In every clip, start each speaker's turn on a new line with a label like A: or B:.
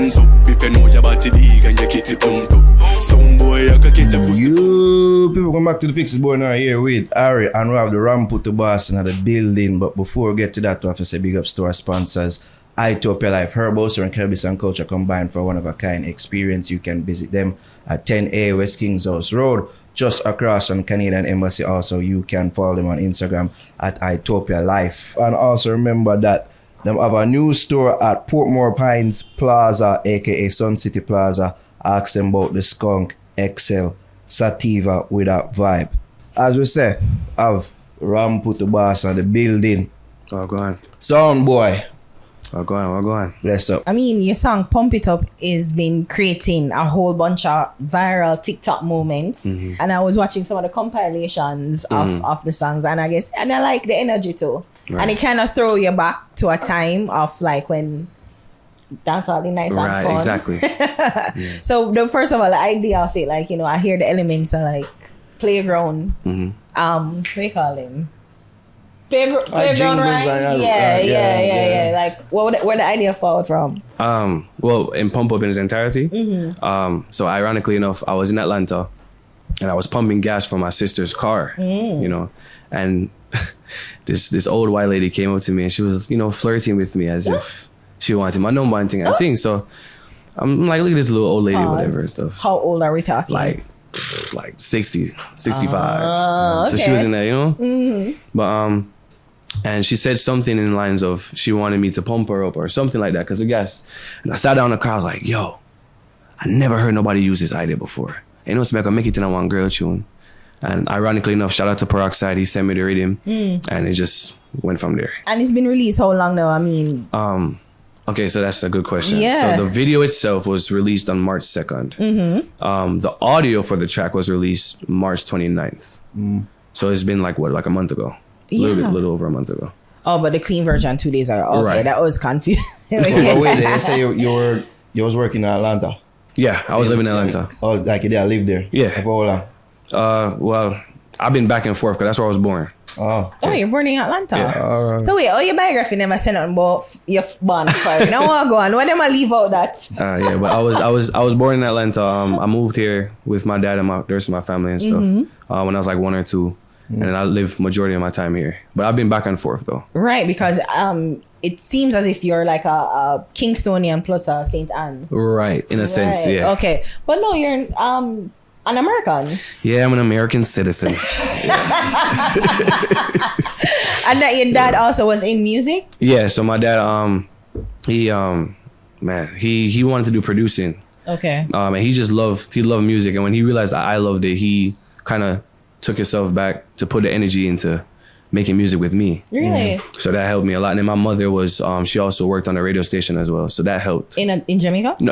A: hands up if you know your body big and your kitty pumped up. Sound boy, I can get the pussy.
B: You people come back to the Fix It Boy now here with Harry, and we have the Ram put the boss in the building. But before we get to that, we have to say big ups to our sponsors. Ethiopia Life Herbals and Cannabis and Culture combined for one of a kind experience. You can visit them at 10A West Kings House Road, just across from Canadian Embassy. Also, you can follow them on Instagram at Ethiopia Life. And also remember that them have a new store at Portmore Pines Plaza, aka Sun City Plaza. Ask them about the Skunk XL Sativa with a vibe. As we say, have Ram put the boss on the building.
C: Oh, go on.
B: Sound boy.
C: Oh, go on.
B: Bless up.
D: I mean, your song Pump It Up is been creating a whole bunch of viral TikTok moments.
C: Mm-hmm.
D: And I was watching some of the compilations of the songs, and I like the energy too. Right. And it kind of throw you back to a time of like when dance all the nice and fun.
C: Right, exactly. Yeah.
D: So first of all, the idea of it, like, you know, I hear the elements of like playground.
C: Mm-hmm.
D: What do you call them? Playground, right? Yeah. Like, where the idea forward from?
C: Well, in Pump Up in its entirety.
D: Mm-hmm.
C: So ironically enough, I was in Atlanta and I was pumping gas for my sister's car, you know, and this old white lady came up to me and she was, you know, flirting with me as if she wanted my number and thing. So I'm like, look at this little old lady, whatever and stuff.
D: How old are we talking?
C: Like 60, 65.
D: Okay.
C: So she was in there, you know?
D: Mm-hmm.
C: But, and she said something in the lines of she wanted me to pump her up or something like that because of gas. And I sat down in the car, I was like, yo, I never heard nobody use this idea before. You know, so I can make it in a one girl tune. And ironically enough, shout out to Peroxide, he sent me the rhythm and it just went from there.
D: And it's been released how long now? I mean...
C: Okay, so that's a good question.
D: Yeah.
C: So the video itself was released on March 2nd.
D: Mm-hmm.
C: The audio for the track was released March 29th. So it's been like a month ago. A little over a month ago.
D: Oh, but the clean version 2 days ago. Okay, right. That was confusing.
B: Wait, they say you was working in Atlanta.
C: Yeah, I was living in Atlanta.
B: Oh, like you lived there?
C: Yeah.
B: For how long?
C: Well, I've been back and forth because that's where I was born.
B: Oh,
D: you're born in Atlanta.
B: Yeah.
D: So wait, your biography never said nothing about your born fire. Now what go on? Why them I leave out that?
C: Yeah, but I was born in Atlanta. I moved here with my dad and the rest of my family and stuff when I was like 1 or 2. And then I lived majority of my time here. But I've been back and forth though. Right,
D: because it seems as if you're like a Kingstonian plus a St. Anne.
C: Right, in a sense, yeah.
D: Okay. But no, you're an American.
C: Yeah, I'm an American citizen.
D: And that your dad also was in music?
C: Yeah, so my dad he wanted to do producing.
D: Okay.
C: And he loved music, and when he realized that I loved it, he kind of took himself back to put the energy into making music with me.
D: Really?
C: So that helped me a lot. And then my mother was she also worked on a radio station as well, so that helped.
D: In Jamaica?
C: No,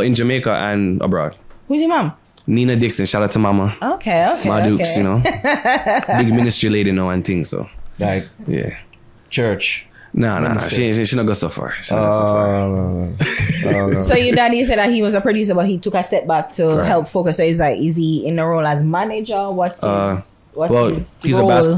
C: in Jamaica and abroad.
D: Who's your mom?
C: Nina Dixon. Shout out to Mama.
D: Okay.
C: My Dukes, you know, big ministry lady now and things. So
B: like church.
C: Nah. She not go so far.
D: So your daddy said that he was a producer, but he took a step back to help focus. So is he in a role as manager? What's his role?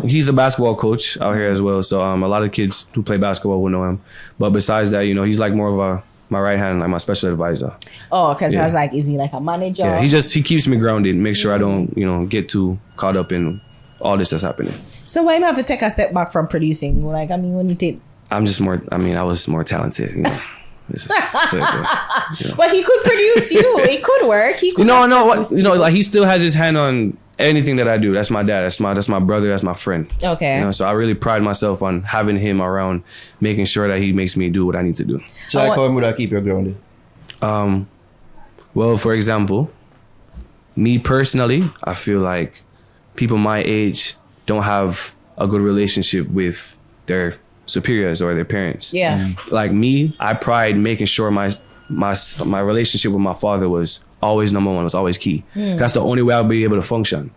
C: He's a basketball coach out here as well. So a lot of kids who play basketball will know him. But besides that, you know, he's like more of my right hand, like my special advisor.
D: Oh, because I was like, is he like a manager?
C: Yeah, he keeps me grounded, make sure I don't, you know, get too caught up in all this that's happening.
D: So why do you have to take a step back from producing? Like, I mean, when you take...
C: I was more talented, you know.
D: But he could produce you. It could work.
C: Like he still has his hand on anything that I do. That's my dad. That's my brother. That's my friend.
D: Okay.
C: You know, so I really pride myself on having him around, making sure that he makes me do what I need to do.
B: So how would I keep you grounded?
C: Well, for example, me personally, I feel like people my age don't have a good relationship with their superiors or their parents.
D: Yeah.
C: Like me, I pride making sure my relationship with my father was always number one, was always key. That's the only way I'll be able to function.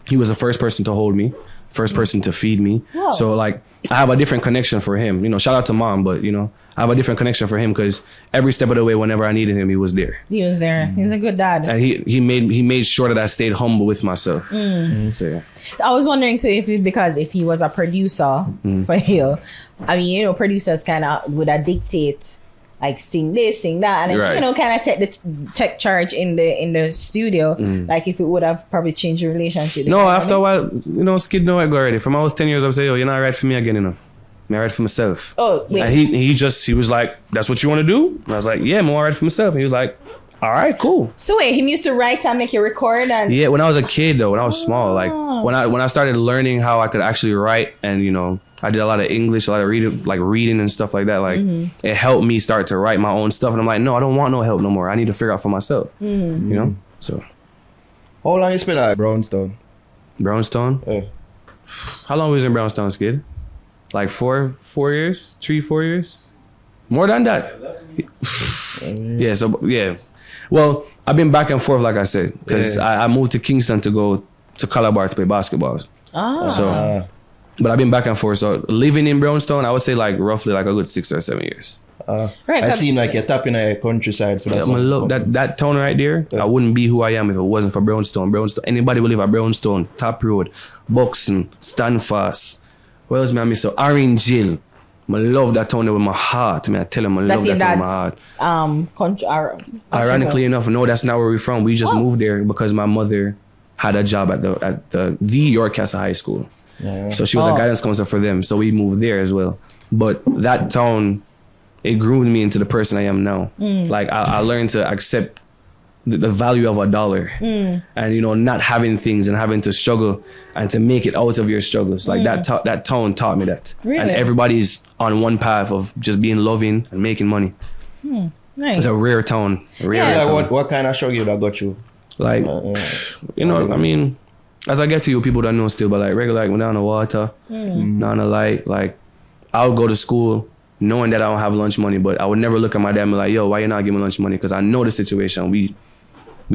C: He was the first person to hold me, first person to feed me.
D: Whoa.
C: So like I have a different connection for him. You know, shout out to Mom, but you know, I have a different connection for him because every step of the way, whenever I needed him, he was there.
D: He was there. He's a good dad.
C: And he made sure that I stayed humble with myself. So yeah.
D: I was wondering too if he was a producer for you. I mean, you know, producers kind of would dictate like sing this, sing that, and
C: Right.
D: you know, kind of take charge in the studio. Like if it would have probably changed your relationship.
C: No, after a while, you know, Skid know I go already. From I was 10 years, I would say, yo, you're not right for me again, you know. I'm right for myself.
D: Oh, wait.
C: And he was like, that's what you want to do? And I was like, yeah, I'm all right for myself. And he was like, all right, cool.
D: So wait, him used to write and make you record and
C: Yeah, when I was a kid though, when I was small, like when I started learning how I could actually write, and you know, I did a lot of English, a lot of reading and stuff like that. Like it helped me start to write my own stuff, and I'm like, no, I don't want no help no more. I need to figure out for myself. You know, so.
B: How long you spent at Brownstone?
C: Brownstone.
B: Yeah.
C: How long was you in Brownstone, Skid? Like 4 years, 3-4 years, more than that. Yeah. So yeah. Well, I've been back and forth, like I said, because I moved to Kingston to go to Calabar to play basketball. So, but I've been back and forth. So living in Brownstone, I would say like roughly like a good 6 or 7 years.
D: right.
B: I seen like you're tapping a countryside for that.
C: I love that town right there. I wouldn't be who I am if it wasn't for Brownstone. Anybody will live at Brownstone, Top Road, Buxton, Stanfast. Where else man? So Orange Hill. I love that town with my heart. I tell him I love that town with my heart. Ironically enough, no, that's not where we're from. We just moved there because my mother had a job at the Yorkcastle High School.
B: Yeah.
C: So she was a guidance counselor for them. So we moved there as well. But that town, it groomed me into the person I am now. Like I learned to accept the value of $1 and you know, not having things and having to struggle and to make it out of your struggles. Like that town taught me that.
D: Really?
C: And everybody's on one path of just being loving and making money.
D: Nice.
C: It's a rare town.
B: Like what kind of struggle that got you?
C: Like, you know, I mean, as I get to you, people don't know still, but like regular, like when down the water, down the light, like I would go to school knowing that I don't have lunch money, but I would never look at my dad and be like, yo, why you not giving me lunch money? Because I know the situation. We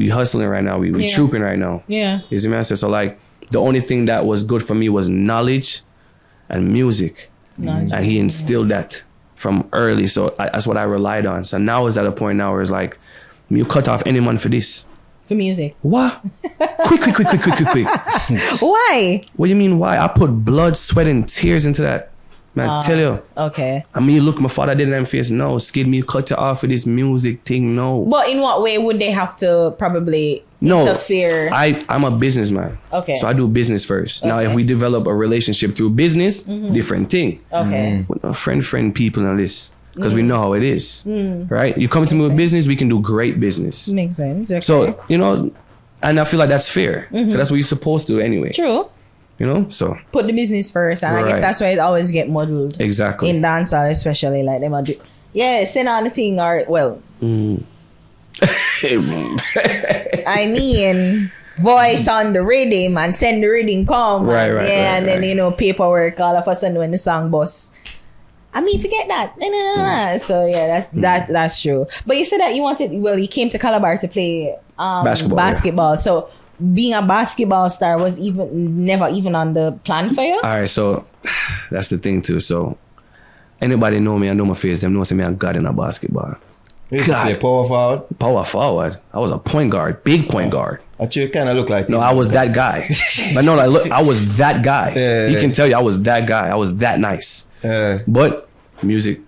C: hustling right now. We trooping right now.
D: Yeah.
C: You see what I'm saying? So like the only thing that was good for me was knowledge and music. And he instilled that from early. So that's what I relied on. So now it's at a point now where it's like, you cut off any man for this.
D: For music.
C: What? Quick.
D: Why?
C: What do you mean why? I put blood, sweat, and tears into that. Man, I tell you.
D: Okay.
C: I mean, look, my father did it in face. No, Skid me, cut it off for this music thing. No.
D: But in what way would they have to probably interfere?
C: I'm a businessman.
D: Okay.
C: So I do business first. Now, if we develop a relationship through business, different thing.
D: Okay.
C: With no friend people and this. Because we know how it is. Right? You come to me with business, we can do great business.
D: Makes sense. Okay.
C: So, you know, and I feel like that's fair. 'Cause that's what you're supposed to do anyway.
D: True.
C: You know, so
D: Put the business first, and I guess
C: Right.
D: that's why it always get muddled.
C: exactly.
D: In dancehall, especially like them. Send on the thing, or well, I mean, voice on the rhythm and send the rhythm come.
C: Right,
D: and,
C: right,
D: yeah,
C: right,
D: and then
C: right.
D: you know, paperwork all of a sudden when the song bust. I mean, forget that. So yeah, that's true. But you said that you came to Calabar to play basketball. So being a basketball star was never even on the plan for you?
C: All right, so that's the thing too. So anybody know me, I know my face, them know me I'm God in a basketball.
B: You used to play power forward?
C: Power forward. I was a point guard, big point guard.
B: Actually, you kind of look like
C: No,
B: him.
C: I was that guy. But no, like, look, I was that guy.
B: Yeah.
C: He can tell you I was that guy. I was that nice. But music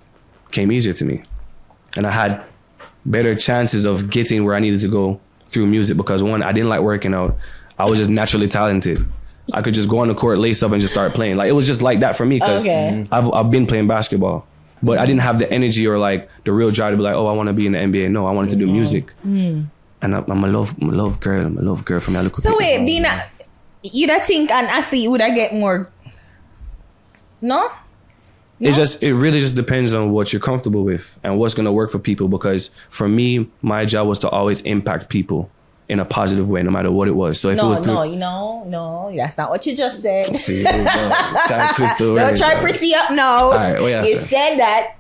C: came easier to me. And I had better chances of getting where I needed to go through music because one, I didn't like working out. I was just naturally talented. I could just go on the court, lace up, and just start playing. Like it was just like that for me because I've been playing basketball. But I didn't have the energy or like the real drive to be like, oh, I want to be in the NBA. No, I wanted to do music. And I'm a love girl. I'm a love girl for me. I look
D: So wait, being you'd think an athlete would I get more? No?
C: It really just depends on what you're comfortable with and what's gonna work for people. Because for me, my job was to always impact people in a positive way, no matter what it was. So if it was
D: no, that's not what you just said.
C: See, try to twist the
D: Don't
C: words,
D: try
C: bro.
D: pretty up now.
C: All right, what you
D: You
C: say?
D: said that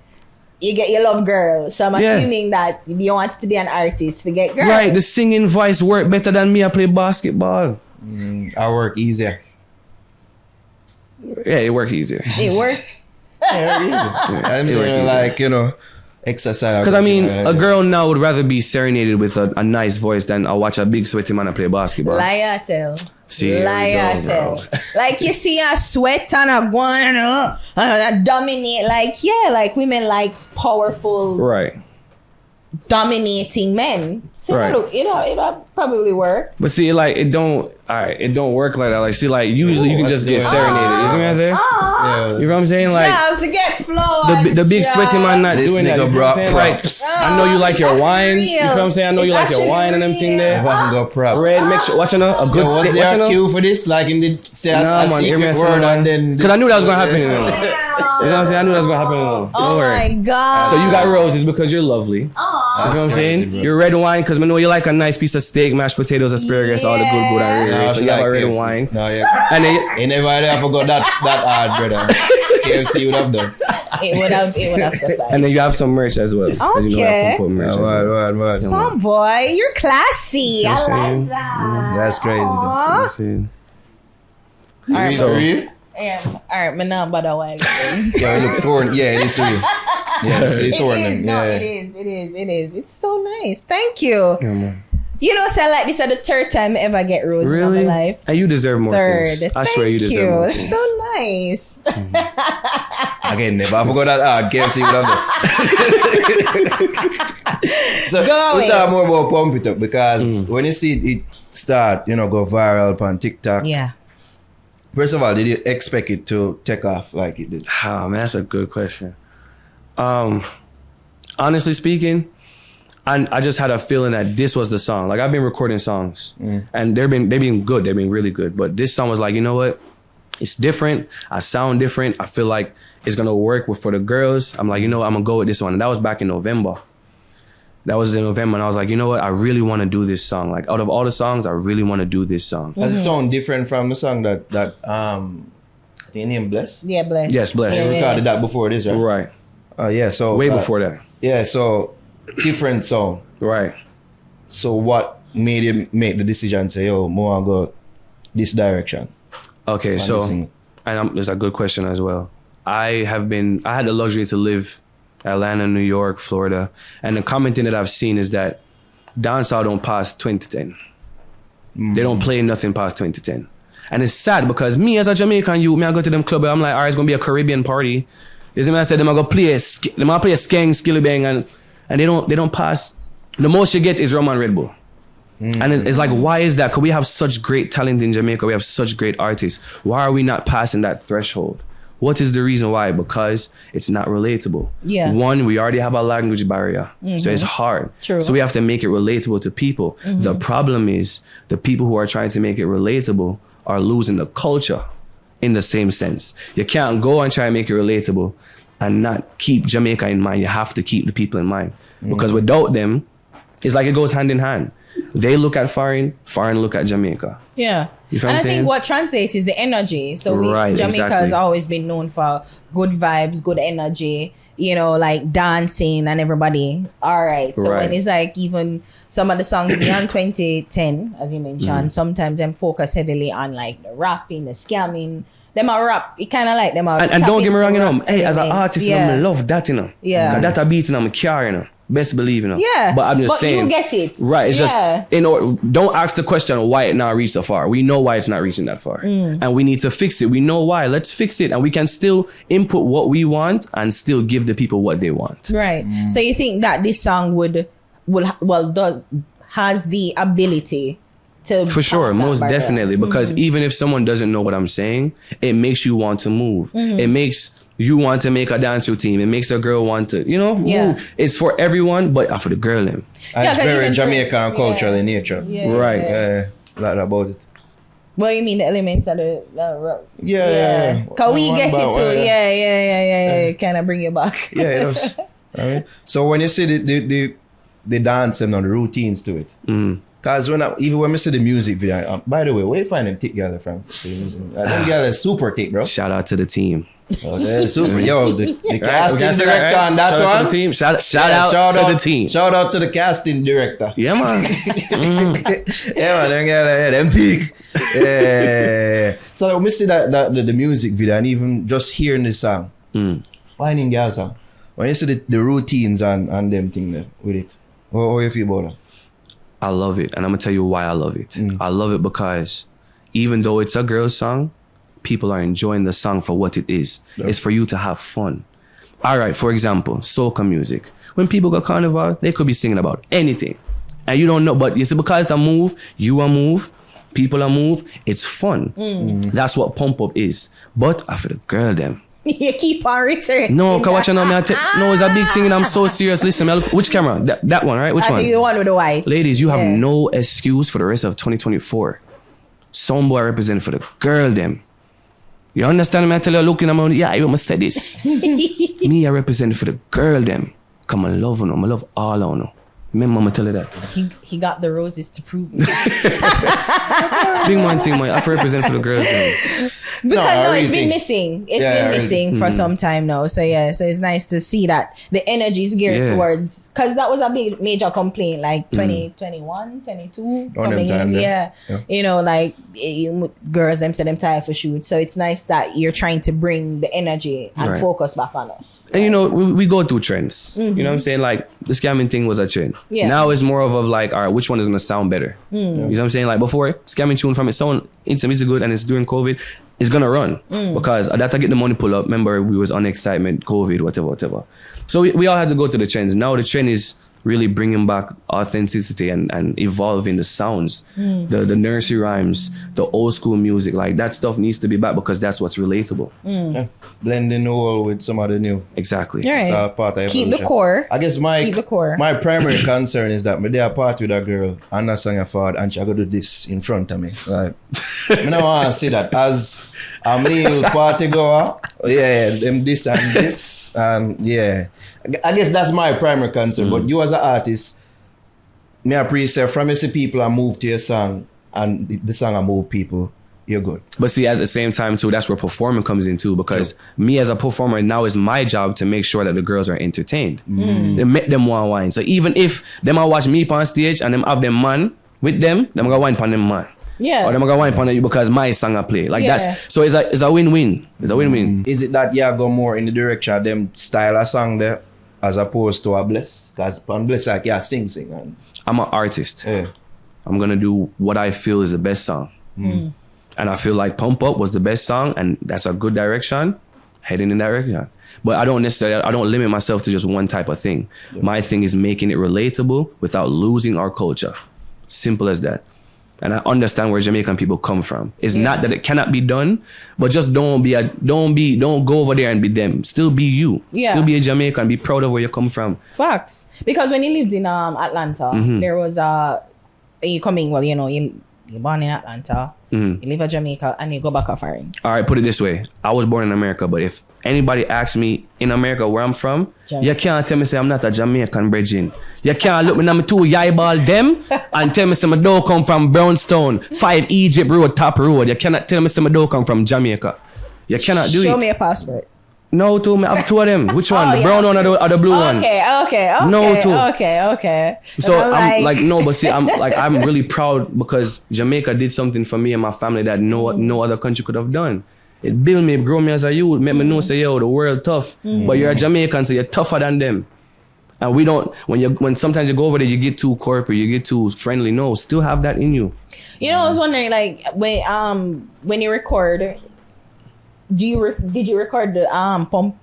D: you get your love girl. So I'm assuming that you want to be an artist, forget girl.
C: Right, the singing voice work better than me. I play basketball.
B: I work easier.
C: Yeah, it works easier.
D: It worked.
B: I mean, like, you know, exercise.
C: Because I mean, a girl now would rather be serenaded with a nice voice than I watch a big sweaty man play basketball.
D: Liar tell.
C: See, here we
D: Liar
C: go,
D: tell.
C: bro.
D: Like you see a sweat and a go and dominate. Like, yeah, like women like powerful.
C: Right.
D: dominating men. So
C: Right.
D: look, it'll probably work.
C: But see, like, it don't work like that. Like, see, like, usually you can just get serenaded. You see what I'm saying?
B: Yeah.
C: You know what I'm saying? Like,
D: Jobs to get flowers.
C: the big sweaty man not
B: This
C: doing that.
B: nigga
C: You know what
B: brought
C: I'm saying? Like,
B: props.
C: I know you like your
D: That's
C: wine.
D: real.
C: You feel what I'm saying? I know
D: It's
C: you like your
D: actually
C: wine and them thing
D: real.
C: there.
B: If I can go props.
C: Red, make sure, watching a good
B: Was
C: stick.
B: there
C: Watching
B: a
C: a.
B: cue for this? Like in the say
C: Nah,
B: a
C: man,
B: secret word and then
C: because I knew that was gonna happen. You know what
D: Yeah.
C: I'm saying? I knew that was gonna happen. Don't
D: Oh
C: worry.
D: my god.
C: So you got roses because you're lovely. You
D: Aw.
C: know what I'm saying?
B: crazy, bro.
C: Your red wine because I know you like a nice piece of steak, mashed potatoes, asparagus, all the good and
B: No,
C: rare. So
B: she
C: you have
B: like
C: a red
B: KFC.
C: wine.
B: No, yeah.
C: And then,
B: You never I forgot that hard, brother. KFC would have done.
D: It would have sufficed.
C: and then you have some merch as well. 'cause You know I
D: Okay.
C: can put merch as well.
B: Right.
D: Some boy, you're classy. I
C: saying?
D: like that.
B: That's crazy, though.
D: Aw.
C: See?
D: Alright,
B: So real?
D: Yeah, alright, my number the while.
B: Yeah, it look torn. Yeah, it is real. Yeah, it's
D: It
B: torn.
D: is, no,
B: Yeah.
D: it is. It's so nice. Thank you.
C: Yeah, man.
D: You know, so like this is the third time I ever get rose
C: Really?
D: in my life.
C: And you deserve more
D: Third.
C: things. I swear you deserve more
D: It's
C: things.
D: so nice.
B: Again, never I forgot that hard. KFC would have done. So
D: Go
B: let's
D: away.
B: talk more about Pump It Up because when you see it start, go viral on TikTok.
D: Yeah.
B: First of all, did you expect it to take off like it did?
C: Oh, man, that's a good question. Honestly speaking, I just had a feeling that this was the song. Like I've been recording songs, and they've been good. They've been really good. But this song was like, you know what? It's different. I sound different. I feel like it's gonna work for the girls. I'm like, I'm gonna go with this one. And that was back in November. That was in November, and I was like, you know what? I really want to do this song. Like out of all the songs, I really want to do this song.
B: Does it sound different from the song that I think name Bless?
D: Yeah, bless.
C: Yes, bless.
B: You
D: Yeah.
B: recorded that before this, right?
C: Right.
B: Yeah, so
C: Way before that.
B: Yeah, so different sound.
C: Right.
B: So what made you make the decision say, yo, more I go this direction?
C: Okay,
B: on
C: so
B: this thing?
C: it's a good question as well. I had the luxury to live Atlanta, New York, Florida, and the common thing that I've seen is that dancehall don't pass 2010. They don't play nothing past 2010. And it's sad because me as a Jamaican youth, I go to them club, I'm like, all right, it's gonna be a Caribbean party. You see me? I said, them gonna play a skeng, skilly bang, and they don't pass. The most you get is Rum and Red Bull. And it's like, why is that? Because we have such great talent in Jamaica. We have such great artists. Why are we not passing that threshold? What is the reason why? Because it's not relatable.
D: Yeah.
C: One, we already have a language barrier. So it's hard.
D: True.
C: So we have to make it relatable to people. The problem is the people who are trying to make it relatable are losing the culture in the same sense. You can't go and try and make it relatable and not keep Jamaica in mind. You have to keep the people in mind. Because without them, it's like it goes hand in hand. They look at foreign look at Jamaica.
D: Yeah.
C: You feel
D: And
C: what
D: I
C: I'm saying?
D: think what translates is the energy. So
C: Right,
D: Jamaica
C: exactly.
D: has always been known for good vibes, good energy, like dancing and everybody. All right. So
C: Right.
D: when it's like even some of the songs beyond 2010, as you mentioned, sometimes them focus heavily on like the rapping, the scamming. Them are rap. It kind of like them are.
C: And don't get me wrong,
D: rap
C: hey, as an
D: elements.
C: artist,
D: yeah.
C: I love that,
D: Yeah.
C: 'Cause that a beat in my car, Best believe,
D: Yeah.
C: But I'm just
D: But
C: saying.
D: you get it.
C: Right. It's
D: Yeah.
C: just, don't ask the question why it not reached so far. We know why it's not reaching that far. And we need to fix it. We know why. Let's fix it. And we can still input what we want and still give the people what they want.
D: Right. So you think that this song has the ability to
C: For sure,
D: pass that
C: most
D: barrier?
C: definitely. Because even if someone doesn't know what I'm saying, it makes you want to move. It makes you want to make a dance routine. It makes a girl want to,
D: Yeah.
C: move. It's for everyone, but for the girl.
B: And
D: Yeah,
B: it's
D: 'cause
B: very
D: even
B: Jamaican
D: for-
B: cultural
D: yeah.
B: in nature.
D: Yeah,
C: Right.
D: yeah.
B: Like about it.
D: Well, you mean the elements of the
B: Yeah.
D: Cause we
B: One
D: get
B: by
D: it too.
B: one,
D: Yeah. Kind of bring you back.
B: Yeah, it does. Right? So when you see the dance and the routines to it, because even when I see the music video, by the way, where you find them thick girls from? Them girls are super thick, bro.
C: Shout out to the team.
B: Oh, they're super. Yo, the casting
C: Right,
B: director on that
C: shout out
B: one.
C: to the team. Shout
B: Yeah,
C: out to the team.
B: Shout out to the casting director.
C: Yeah, man.
B: Yeah, man, them girls, them thick. Yeah. So when we see that the music video and even just hearing the song, whining girls song, when you see the routines and them thing there with it, how you feel about that?
C: I love it. And I'm going to tell you why I love it. I love it because even though it's a girl's song, people are enjoying the song for what it is. It's for you to have fun. All right, for example, soca music. When people go carnival, they could be singing about anything. And you don't know, but you see, because it's a move, you a move, people a move, it's fun. That's what pump up is. But after the girl them.
D: You keep on returning.
C: No, cause watch now, no, it's a big thing and I'm so serious. Listen, which camera? That one, right? Which one?
D: I think the one with the white.
C: Ladies, you have no excuse for the rest of 2024. Some boy represent for the girl them. You understand me? I tell you, looking at me, yeah, you must say this. Me, I represent for the girl them. Come on, love you, I love all of you. Remember, mama tell you that.
D: He got the roses to prove it.
C: Big man thing, man. I have to represent for the girls then.
D: Because it's been missing. It's been missing for some time now. So so it's nice to see that the energy is geared towards, because that was a big major complaint, like 2021, 22 coming in. Yeah. You know, like girls them say them tired for shoot. So it's nice that you're trying to bring the energy and focus back on us.
C: And you know, we go through trends. You know what I'm saying? Like the scamming thing was a trend. Yeah. Now it's more of like, all right, which one is gonna sound better? You know what I'm saying? Like before, scamming tune from it sound it's good and it's during COVID, it's gonna run. Because that I get the money pull up. Remember, we was on excitement, COVID, whatever. So we all had to go to the trends. Now the trend is really bringing back authenticity and evolving the sounds, the nursery rhymes, the old school music. Like that stuff needs to be back because that's what's relatable.
B: Blending the old with some of the new.
C: Exactly.
D: Right.
B: It's all part of evolution.
D: Keep the core.
B: I guess my primary concern is that me there party with a girl and that song forward and she go do this in front of me. Like, I don't want to see that as a male party goer. Yeah, them this and this and yeah. I guess that's my primary concern. But you as an artist, me appreciate from you see people and move to your song and the song and move people, you're good.
C: But see, at the same time too, that's where performing comes in too, because me as a performer, now is my job to make sure that the girls are entertained. They make them want wine. So even if them I watch me on stage and them have them man with them gonna wine upon them man.
D: Yeah.
C: Or them gonna wine upon you because my song I play. Like that's so it's a win-win. It's a win-win.
B: Is it that you go more in the direction of them style of song there as opposed to a Bless? Because on Bless like sing and
C: I'm an artist. I'm gonna do what I feel is the best song. And I feel like Pump Up was the best song and that's a good direction, heading in that direction. But I don't limit myself to just one type of thing. My thing is making it relatable without losing our culture. Simple as that. And I understand where Jamaican people come from. It's not that it cannot be done, but just don't go over there and be them. Still be you. Yeah. Still be a Jamaican. Be proud of where you come from.
D: Facts. Because when you lived in Atlanta, there was you're born in Atlanta, you live in Jamaica, and you go back off foreign.
C: All right, put it this way. I was born in America, but if anybody asks me in America where I'm from, you can't tell me say I'm not a Jamaican virgin. You can't look me in my two eyeball them and tell me say I don't come from Brownstone, 5 Egypt Road, Top Road. You cannot tell me say I don't come from Jamaica. You cannot do it.
D: Show me a passport.
C: No, two. I have two of them. Which one? The brown one or the blue one?
D: Okay.
C: No, two.
D: Okay.
C: So I'm like, no, but see, I'm really proud because Jamaica did something for me and my family that no other country could have done. It built me, grow me as a youth, made me know say, yo, the world tough. But you're a Jamaican, so you're tougher than them. And we don't, when sometimes you go over there, you get too corporate, you get too friendly. No, still have that in you.
D: You know, I was wondering, like, when you record, did you record the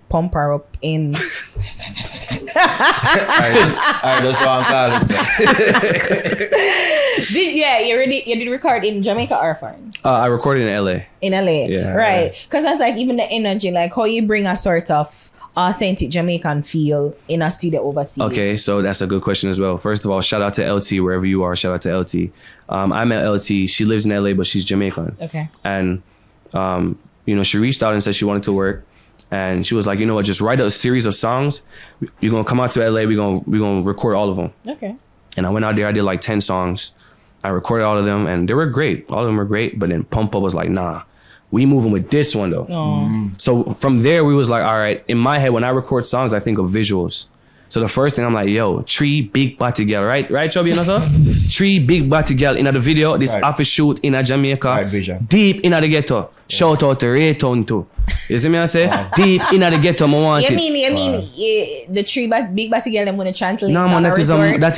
D: pumper up in?
B: I just want to call it.
D: You did record in Jamaica or foreign?
C: I recorded in LA.
D: In LA,
C: yeah.
D: Right? Because that's like even the energy, like how you bring a sort of authentic Jamaican feel in a studio overseas. Okay,
C: so that's a good question as well. First of all, shout out to LT wherever you are. Shout out to LT. I met LT. She lives in LA, but she's Jamaican.
D: Okay.
C: And she reached out and said she wanted to work. And she was like, you know what, just write a series of songs. You're going to come out to LA. We're going to record all of them.
D: Okay.
C: And I went out there. I did like 10 songs. I recorded all of them and they were great. All of them were great. But then Pump Up was like, nah, we moving with this one though. So from there, we was like, all right, in my head, when I record songs, I think of visuals. So the first thing I'm like, yo, 3 big body girl, right, Chubby, you know, sir? 3 big body girl in the video, this office shoot in a Jamaica,
B: right, vision.
C: Deep in the ghetto. Shout out to Raytown too. You see me I say? Deep in the ghetto, I want it.
D: You mean the 3 big body girl, I'm going to translate.
C: No, man, that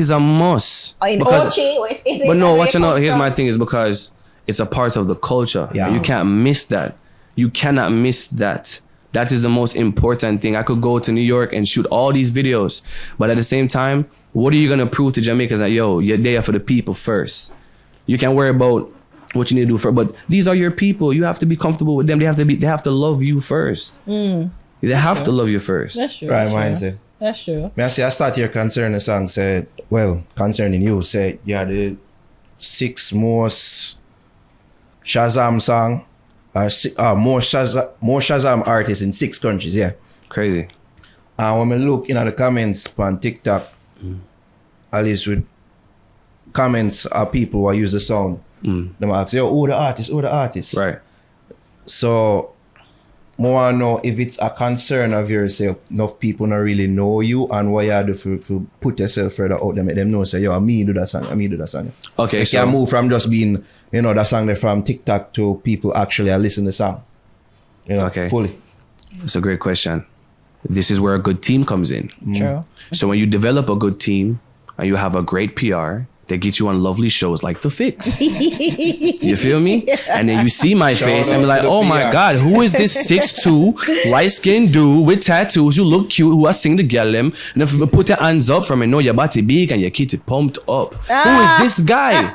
C: is a must.
D: In Ochi?
C: But no, watch out. Here's my thing is because it's a part of the culture. Yeah. You can't miss that. You cannot miss that. That is the most important thing. I could go to New York and shoot all these videos, but at the same time, what are you gonna prove to Jamaicans that, yo, you're there for the people first? You can worry about what you need to do first, but these are your people. You have to be comfortable with them. They have to love you first. They have to love you first.
D: That's true.
B: Right mindset.
D: That's true.
B: May I say, I start here concerning the song, concerning you, say, yeah, the 6 most Shazam song, more Shazam artists in 6 countries, yeah.
C: Crazy.
B: And when I look in the comments on TikTok, at least with comments of people who use the song, they ask, yo, who the artist?
C: Right.
B: So, I want to know if it's a concern of yours, say, enough people don't really know you, and what you do to put yourself further out there, make them know, say, yo, me do that song.
C: Okay,
B: so you can move from just being, that song there from TikTok to people actually listen to the song. Fully.
C: That's a great question. This is where a good team comes in.
D: True.
C: So when you develop a good team and you have a great PR, they get you on lovely shows like The Fix. You feel me? And then you see my face and be like, oh my God, who is this 6'2", light-skinned dude with tattoos who look cute, who I sing the girl them? And if you put your hands up from know your body big and your kitty pumped up. Who is this guy?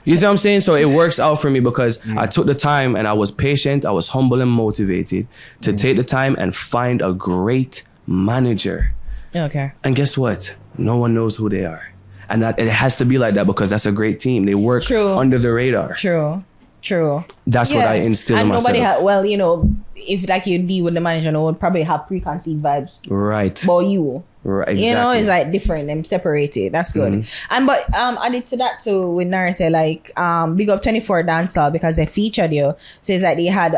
C: You see what I'm saying? So it works out for me because I took the time and I was patient, I was humble and motivated to take the time and find a great manager.
D: Okay.
C: And guess what? No one knows who they are. And that it has to be like that because that's a great team. They work under the radar.
D: True.
C: That's what I instill in myself.
D: And nobody if like you deal with the manager, no one probably have preconceived vibes.
C: Right.
D: About you.
C: Right. Exactly.
D: It's like different. Them separated. That's good. And but added to that too, with Nara say big up 24 Dancehall because they featured you. So it's like they had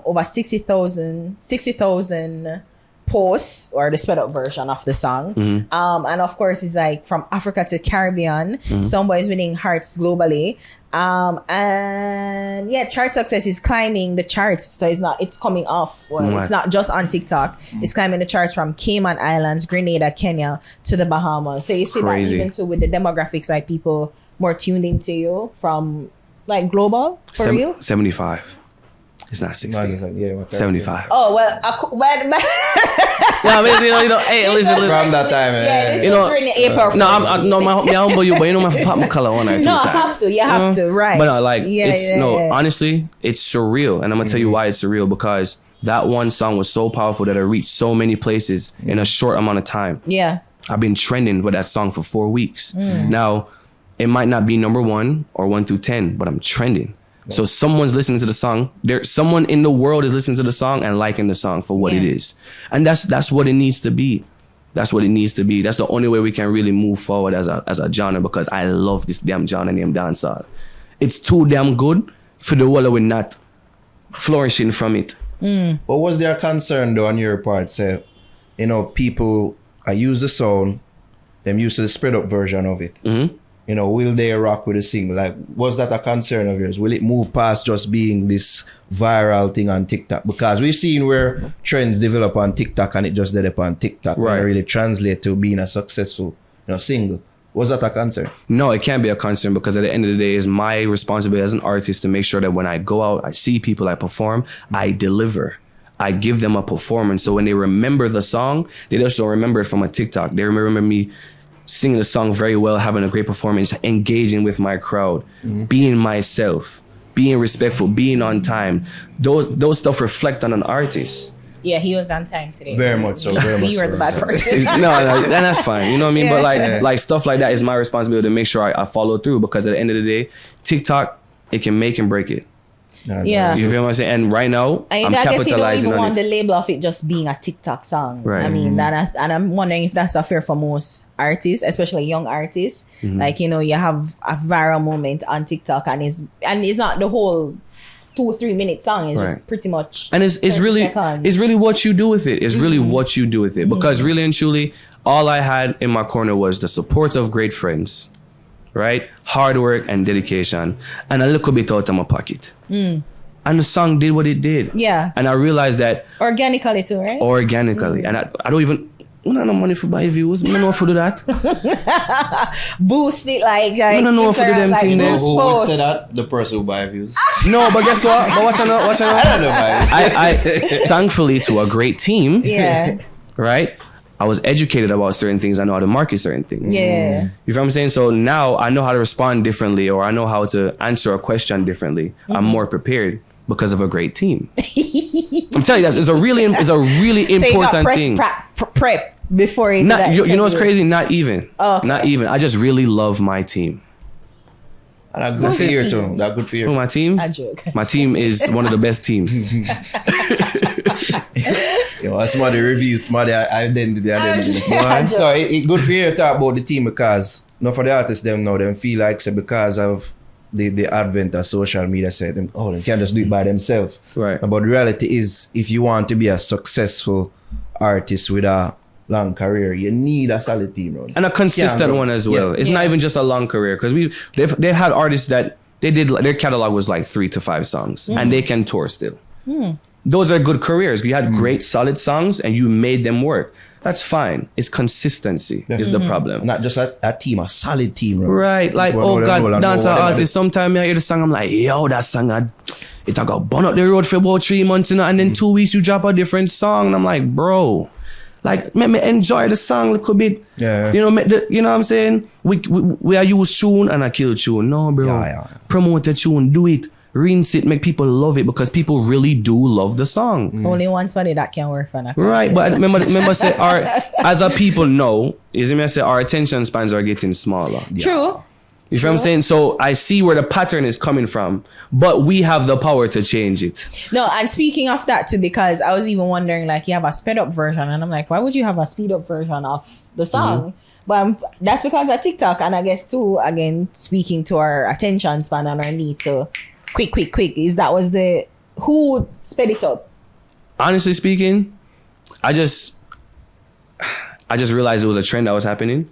D: over 60,000 posts or the sped up version of the song. And of course it's like from Africa to Caribbean. Soundboy is winning hearts globally. And yeah, chart success is climbing the charts. So it's coming off. It's not just on TikTok. It's climbing the charts from Cayman Islands, Grenada, Kenya to the Bahamas. So you see that even too with the demographics, like people more tuned into you from like global for real.
C: 75. It's not 60. 75.
D: Oh well,
C: Yeah, I mean, hey, listen.
B: From that time,
D: April.
C: No, I'm humble you, but you know, I pop my color on there.
D: No, I have to. You have to, right?
C: But no, honestly, it's surreal, and I'm gonna tell you why it's surreal because that one song was so powerful that it reached so many places in a short amount of time. Yeah, I've been trending with that song for 4 weeks. Now, it might not be number 1 or 1 through 10, but I'm trending. So someone's listening to the song. Someone in the world is listening to the song and liking the song for what it is. And that's what it needs to be. That's what it needs to be. That's the only way we can really move forward as a genre because I love this damn genre named dancehall. It's too damn good for the world we're not flourishing from it.
B: What was their concern though on your part? Say, people use the sound, them used to the spread up version of it. Will they rock with the single? Like, was that a concern of yours? Will it move past just being this viral thing on TikTok? Because we've seen where trends develop on TikTok and it just did up on TikTok. Right. And really translate to being a successful single. Was that a concern?
C: No, it can't be a concern because at the end of the day, it's my responsibility as an artist to make sure that when I go out, I see people, I perform, I deliver. I give them a performance. So when they remember the song, they just don't remember it from a TikTok. They remember me singing the song very well, having a great performance, engaging with my crowd, being myself, being respectful, being on time. Those stuff reflect on an artist.
D: Yeah, he was on time today.
B: Very much so.
D: You were the bad person.
C: No, and that's fine. You know what I mean? But like stuff like that is my responsibility to make sure I follow through because at the end of the day, TikTok, it can make and break it.
D: Yeah.
C: You feel what I'm saying? And right now, I'm capitalizing on it. I guess you don't even want the
D: label of it just being a TikTok song.
C: Right.
D: I mean, and I'm wondering if that's fair for most artists, especially young artists. Like, you have a viral moment on TikTok and it's not the whole 2 or 3 minute song. It's just pretty much.
C: And it's really what you do with it. It's really what you do with it. Because really and truly, all I had in my corner was the support of great friends. Right? Hard work and dedication and a little bit out of my pocket. And the song did what it did. Yeah. And I realized that
D: organically too, right?
C: Organically. And I don't even We don't have no money for buy views. We don't know if to do that.
D: Boost it like
C: I don't know if to do them thing there.
B: Who would say that? The person who buy views.
C: No, but guess what? But watch out.
B: I don't know, man.
C: I thankfully to a great team.
D: Yeah.
C: Right? I was educated about certain things. I know how to market certain things.
D: Yeah.
C: You feel what I'm saying? So now I know how to respond differently, or I know how to answer a question differently. I'm more prepared because of a great team. I'm telling you, it's a really important thing.
D: Prep before you do that.
C: You know what's crazy? Not even.
D: Okay.
C: Not even. I just really love my team.
B: And that's good for you too. That's good for you.
C: Who, my team?
D: I joke.
C: My team is one of the best teams.
B: Yo, somebody review, somebody identity.
D: I joke.
B: No, it's good for you to talk about the team because not for the artists them now, them feel like say because of the advent of social media, say them, they can't just do it by themselves.
C: Right.
B: But the reality is, if you want to be a successful artist with a long career, you need a solid team, bro.
C: And a consistent one as well.
B: Yeah.
C: It's not even just a long career, because they've had artists that their catalog was like 3 to 5 songs, and they can tour still. Those are good careers. You had great solid songs and you made them work. That's fine. It's consistency is the problem.
B: Not just a team, a solid team, bro.
C: Right, like dancer artists. Sometimes I hear the song, I'm like, yo, that song it got burn up the road for about 3 months, and then 2 weeks you drop a different song, and I'm like, bro, like make me enjoy the song a little bit.
B: Yeah.
C: You know, you know what I'm saying? We are use tune and I kill tune. No, bro.
B: Yeah.
C: Promote the tune, do it. Rinse it, make people love it, because people really do love the song.
D: Only one somebody that can work for that.
C: Right, but remember say as a people know, is me say our attention spans are getting smaller.
D: True.
C: You feel what I'm saying? So I see where the pattern is coming from, but we have the power to change it.
D: No, and speaking of that too, because I was even wondering, like, you have a sped up version, and I'm like, why would you have a speed up version of the song? But that's because of TikTok, and I guess too, again, speaking to our attention span and our need to quick, who sped it up?
C: Honestly speaking, I just realized it was a trend that was happening.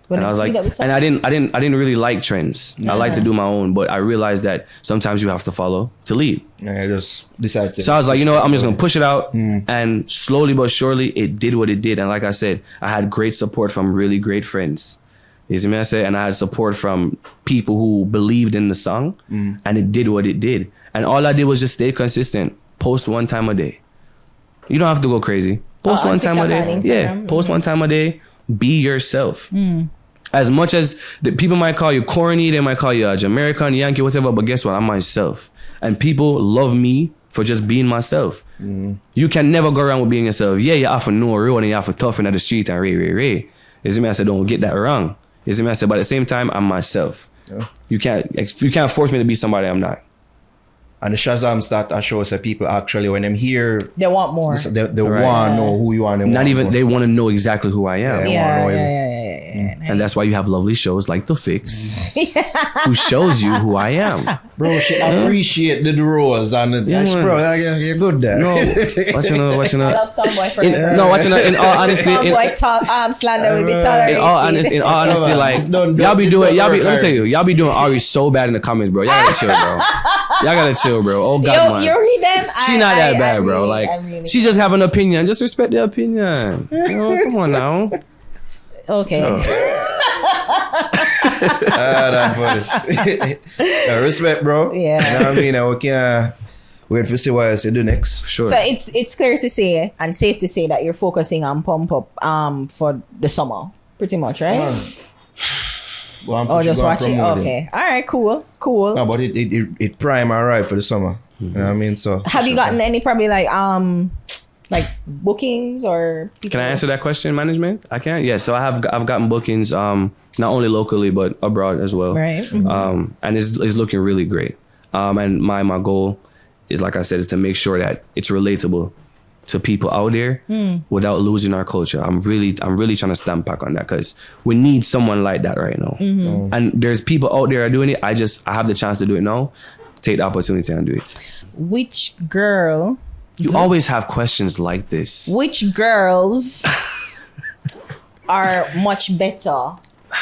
C: And I was like, and I didn't really like trends. I like to do my own, but I realized that sometimes you have to follow to lead.
B: Yeah, just decide to.
C: So I was like, you know what, I'm just gonna push it out, and slowly but surely it did what it did. And like I said, I had great support from really great friends. You see me? I say, and I had support from people who believed in the song, and it did what it did. And all I did was just stay consistent. Post 1 time a day. You don't have to go crazy. Post 1 time a day. Yeah, post 1 time a day. Be yourself. As much as the people might call you corny, they might call you a Jamaican, Yankee, whatever, but guess what? I'm myself. And people love me for just being myself. You can never go around with being yourself. Yeah, you have to know a road and you have to toughen at the street and ray. You see me? I said, don't get that wrong. You see me? I said, but at the same time, I'm myself. Yeah. You can't force me to be somebody I'm not.
B: And the Shazam start to show us that people actually, when them hear,
D: they want more.
B: They want to know who you are.
C: They want to know exactly who I am.
D: Yeah.
C: And that's why you have lovely shows like The Fix, who shows you who I am.
B: Bro, she appreciate the roles and bro, you're good there.
C: No, watching
D: I love Soundboy forever.
C: No, watching in all honesty,
D: Soundboy slander will be tolerated.
C: In all honesty, like y'all be doing. Let me tell you, y'all be doing Ari so bad in the comments, bro. Y'all gotta chill, bro. Y'all gotta chill, bro. Oh God, man.
D: You read them.
C: She not that bad, bro. Like she just have an opinion. Just respect the opinion. Come on now.
D: Okay.
B: That's funny. Respect, bro.
D: Yeah.
B: You know what I mean? I can't wait to see what else you do next.
C: Sure.
D: So it's clear to say and safe to say that you're focusing on Pump Up for the summer, pretty much, right? Just watch it. Okay. All right. Cool.
B: No, but it prime and right for the summer. You know what I mean? So
D: have you gotten any probably like bookings or people?
C: Can I answer that question, management? I can. Yeah. So I've gotten bookings not only locally but abroad as well.
D: Right.
C: And it's looking really great. And my goal is, like I said, is to make sure that it's relatable to people out there without losing our culture. I'm really trying to stand back on that, because we need someone like that right now. And there's people out there are doing it. I have the chance to do it now. Take the opportunity and do it.
D: Which girl?
C: You always have questions like this.
D: Which girls are much better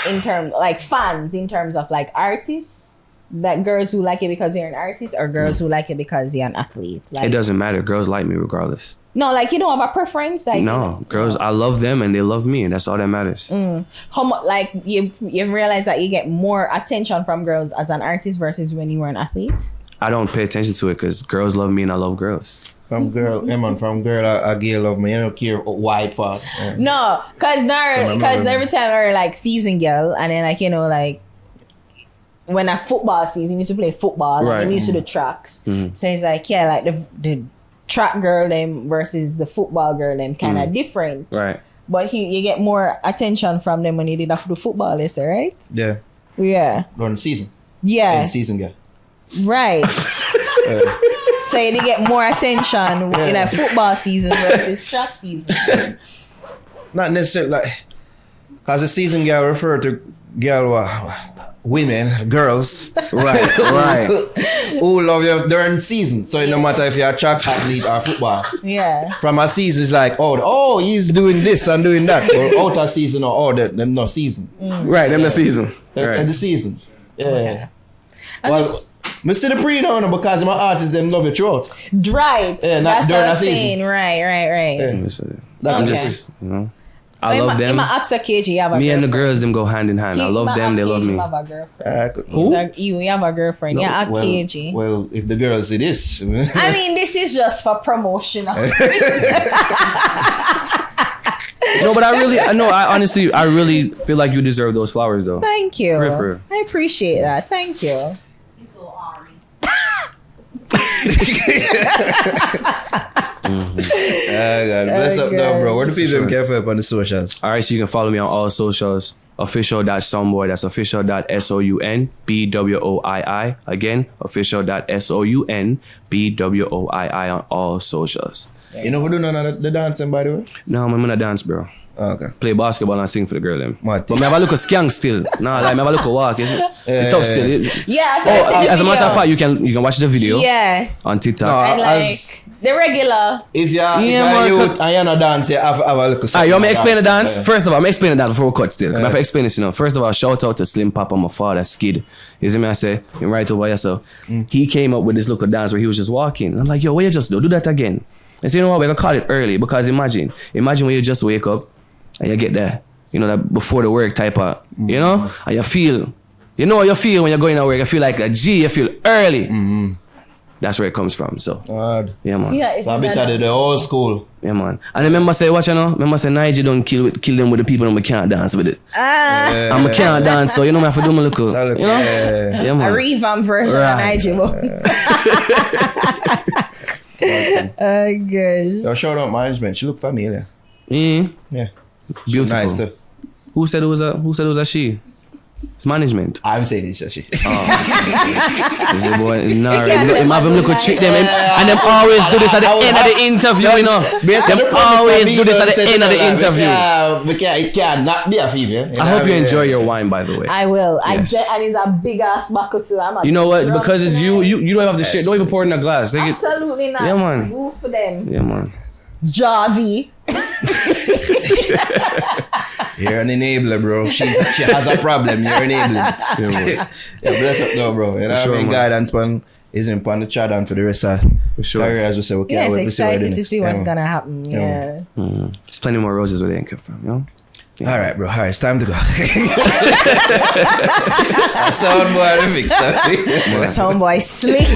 D: in terms like fans, in terms of like artists? That girls who like it because you're an artist, or girls who like it because you're an athlete? Like,
C: it doesn't matter. Girls like me regardless.
D: No, like you don't have a preference. Like
C: No, girls, I love them and they love me, and that's all that matters.
D: How much? Like you realize that you get more attention from girls as an artist versus when you were an athlete.
C: I don't pay attention to it because girls love me and I love girls.
B: From girl, a girl love me. You don't care white fuck.
D: No, cause every time I like season girl, and then like like when a football season, we used to play football,
C: Right.
D: and we used to do tracks. So it's like like the track girl them versus the football girl them kind of different.
C: Right.
D: But you get more attention from them when you did after the football, right?
B: Yeah.
D: Yeah.
B: During the season.
D: Yeah.
B: Season girl.
D: Right. So you get more attention in a football season versus track season.
B: Not necessarily like, cause the season girl refer to women, girls,
C: Right.
B: who love you during season. So no matter if you're a track athlete or football,
D: Yeah.
B: from a season it's like, oh, he's doing this and doing that, or out of season or them no season.
C: Right, them the season.
B: Right.
C: Right.
B: The season. Yeah.
D: Okay.
B: Well, I see the pre now because my artists them love it throughout.
D: Right.
B: Yeah, not
D: That's
B: during
D: what I'm
B: the season.
D: saying. Right.
C: I'm
D: Okay.
C: just, I love them.
D: In my ask a KG, you have a
C: Me and the
D: girlfriend.
C: girls, them go hand in hand. I love them, they love me.
D: You have a girlfriend.
B: Who?
D: You have a girlfriend. Yeah, a
B: well,
D: KG.
B: Well, if the girls see this.
D: I mean, this is just for promotional.
C: No, but I really feel like you deserve those flowers though.
D: Thank you.
C: For real.
D: I appreciate that. Thank you.
B: God, bless up though, bro. Where the people can follow up on the socials?
C: All right, so you can follow me on all socials. Official.soundbwoii. That's official.sounbwoii. Again, official.sounbwoii on all socials.
B: You know who do none of the dancing, by the way?
C: No, I'm gonna dance, bro.
B: Oh, okay.
C: Play basketball and sing for the girl them.
B: What?
C: But me have a look at skank still. Nah, like me have a look at walk. It's tough still.
D: Yeah, so
C: As a matter of fact, you can watch the video
D: yeah,
C: on TikTok.
B: No,
D: and like
B: as-
D: the regular.
B: If you're
C: man,
B: youth and you're not dance, you have a look at
C: Alright, you want me to explain the dance?
B: Yeah.
C: First of all, I'm explaining that before we cut still. If I explain this, first of all, shout out to Slim Papa, my father, Skid. You see me, I say, you're right over here, so. He came up with this look of dance where he was just walking. And I'm like, yo, what you just do? Do that again. And so you know what, we're gonna call it early because imagine when you just wake up and you get there, that before the work type of, and you feel, how you feel when you're going to work, you feel like a G, you feel early. That's where it comes from, so.
B: God.
C: Yeah, man.
D: Yeah, it's
B: So a bit of the old school.
C: Yeah, man. And remember say, Nigel don't kill them with the people and we can't dance with it. And we can't dance, so I have to do my look. Yeah,
D: A
C: man.
D: revamp version
C: Right.
D: of Nigel Bones. Oh gosh.
B: Yo, shout out management. She look familiar.
C: Yeah. Beautiful.
B: Nice too.
C: Who said it was a she? It's management.
B: I'm saying it's just she.
C: Is it boy? No,
D: can't say
C: have him look at trick them, and them always do this at the end of the interview, Them always do this at the end of the interview.
B: It cannot be a female.
C: I hope you enjoy your wine, by the way.
D: I will.
C: Yes.
D: And it's a big ass buckle too.
C: You know what? Because it's you don't have the shit. Don't even pour it in a glass. Take it.
D: Absolutely not.
C: Yeah, man.
D: Move for them.
C: Yeah, man.
D: Javi.
B: You're an enabler, bro. She has a problem. You're enabling.
C: Yeah, man.
B: Bless up though, bro. You know
C: sure,
B: what I mean?
C: man.
B: Guidance pan isn't pan the chat on for the rest of
C: For sure.
B: career, as we say. We can't
D: Yes,
B: wait to see what
D: excited
B: it
D: to
B: is.
D: see what's
B: man.
D: gonna happen. Yeah.
C: There's plenty more roses where they ain't come from,
B: All right, bro. All right, it's time to go. Sound boy, fix that.
D: Soundboy slick.